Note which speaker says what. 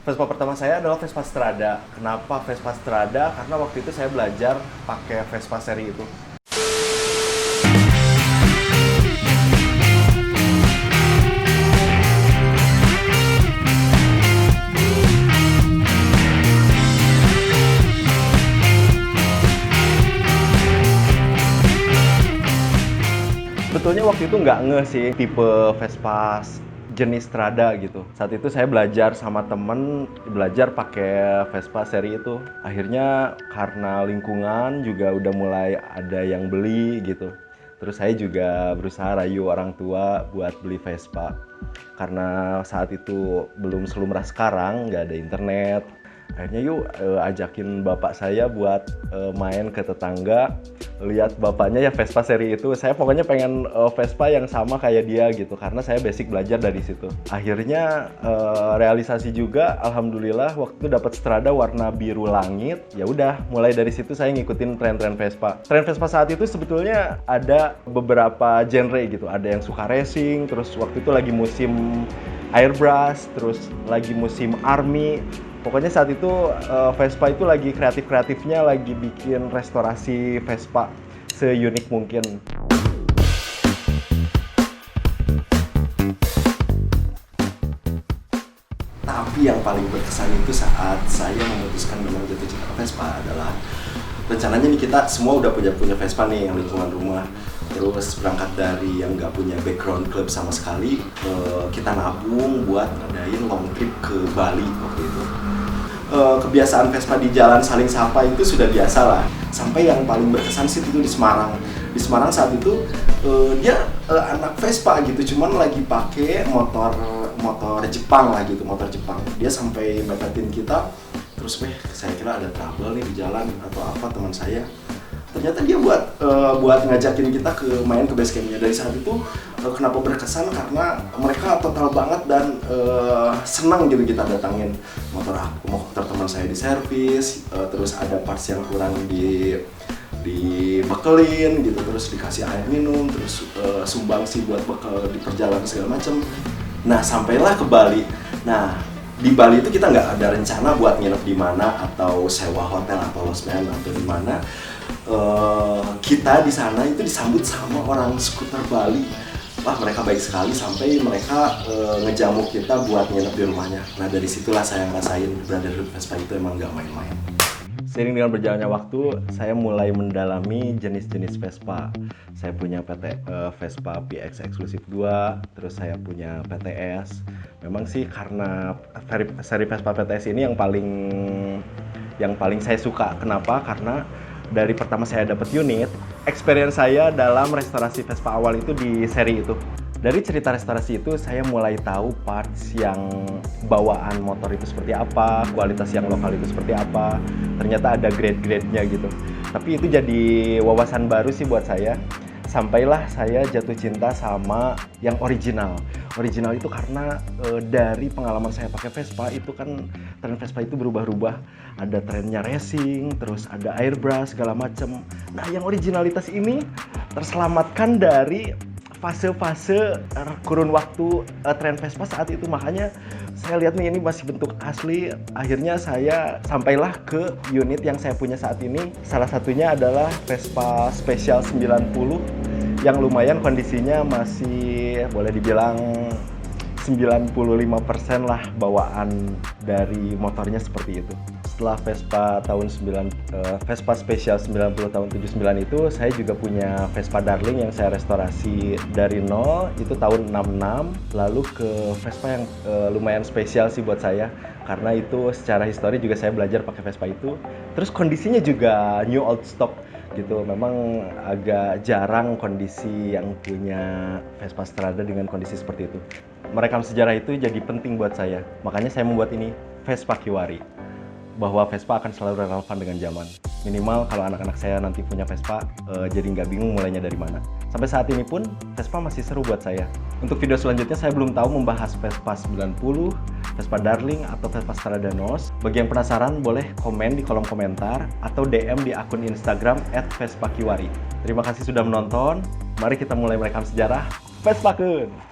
Speaker 1: Vespa pertama saya adalah Vespa Strada. Kenapa Vespa Strada? Karena waktu itu saya belajar pakai Vespa seri itu. Sebetulnya waktu itu nggak ngeh sih tipe Vespa jenis Strada gitu. Saat itu saya belajar sama temen, belajar pakai Vespa seri itu. Akhirnya karena lingkungan juga udah mulai ada yang beli gitu. Terus saya juga berusaha rayu orang tua buat beli Vespa. Karena saat itu belum selumrah sekarang, nggak ada internet. Akhirnya yuk ajakin bapak saya buat main ke tetangga, lihat bapaknya ya Vespa seri itu. Saya pokoknya pengen Vespa yang sama kayak dia gitu, karena saya basic belajar dari situ. Akhirnya realisasi juga, alhamdulillah waktu dapat Strada warna biru langit. Ya udah, mulai dari situ saya ngikutin tren-tren Vespa. Tren Vespa saat itu sebetulnya ada beberapa genre gitu. Ada yang suka racing, terus waktu itu lagi musim airbrush, terus lagi musim army. Pokoknya saat itu Vespa itu lagi kreatif-kreatifnya, lagi bikin restorasi Vespa seunik mungkin. Tapi yang paling berkesan itu saat saya memutuskan memang jatuh cinta ke Vespa adalah rencananya nih kita semua udah punya Vespa nih yang lingkungan rumah. Terus berangkat dari yang nggak punya background klub sama sekali, kita nabung buat ngadain long trip ke Bali waktu itu. Kebiasaan Vespa di jalan saling sapa itu sudah biasa lah. Sampai yang paling berkesan sih itu di Semarang. Di Semarang saat itu dia anak Vespa gitu, cuman lagi pakai motor Jepang lah gitu, motor Jepang. Dia sampai mepetin kita, terus saya kira ada trouble nih di jalan atau apa teman saya. Ternyata dia buat ngajakin kita main ke base campnya. Dari saat itu kenapa berkesan, karena mereka total banget dan senang gitu kita datangin motor teman saya di servis, terus ada parts yang kurang dibekelin gitu, terus dikasih air minum, terus sumbangsi buat bekal di perjalanan segala macam. Nah, sampailah ke Bali. Nah, di Bali itu kita nggak ada rencana buat nginep di mana atau sewa hotel atau losmen atau di mana. Kita di sana itu disambut sama orang skuter Bali. Wah, mereka baik sekali sampai mereka ngejamu kita buat nginep di rumahnya. Nah, dari situlah saya ngerasain Brotherhood Vespa itu emang nggak main-main. Seiring dengan berjalannya waktu, saya mulai mendalami jenis-jenis Vespa. Saya punya Vespa PX Exclusive 2, terus saya punya PTS. Memang sih karena seri Vespa PTS ini yang paling saya suka. Kenapa? Karena dari pertama saya dapat unit, experience saya dalam restorasi Vespa awal itu di seri itu. Dari cerita restorasi itu saya mulai tahu parts yang bawaan motor itu seperti apa, kualitas yang lokal itu seperti apa. Ternyata ada grade-grade-nya gitu. Tapi itu jadi wawasan baru sih buat saya. Sampailah saya jatuh cinta sama yang original. Original itu karena dari pengalaman saya pakai Vespa itu kan tren Vespa itu berubah-ubah. Ada trennya racing, terus ada airbrush segala macam. Nah, yang originalitas ini terselamatkan dari fase-fase kurun waktu tren Vespa saat itu. Makanya saya lihat nih ini masih bentuk asli. Akhirnya saya sampailah ke unit yang saya punya saat ini. Salah satunya adalah Vespa Special 90 yang lumayan kondisinya masih boleh dibilang 95% lah bawaan dari motornya seperti itu. Setelah Vespa Special 90 tahun 79 itu, saya juga punya Vespa Darling yang saya restorasi dari nol, itu tahun 66. Lalu ke Vespa yang lumayan spesial sih buat saya, karena itu secara histori juga saya belajar pakai Vespa itu. Terus kondisinya juga new old stock gitu. Memang agak jarang kondisi yang punya Vespa Strada dengan kondisi seperti itu. Merekam sejarah itu jadi penting buat saya. Makanya saya membuat ini Vespa Kiwari. Bahwa Vespa akan selalu relevan dengan zaman. Minimal kalau anak-anak saya nanti punya Vespa, jadi nggak bingung mulainya dari mana. Sampai saat ini pun Vespa masih seru buat saya. Untuk video selanjutnya saya belum tahu membahas Vespa 90, Vespa Darling, atau Vespa Strada NOS. Bagi yang penasaran boleh komen di kolom komentar atau DM di akun Instagram @vespakiwari. Terima kasih sudah menonton. Mari kita mulai merekam sejarah Vespa Kun.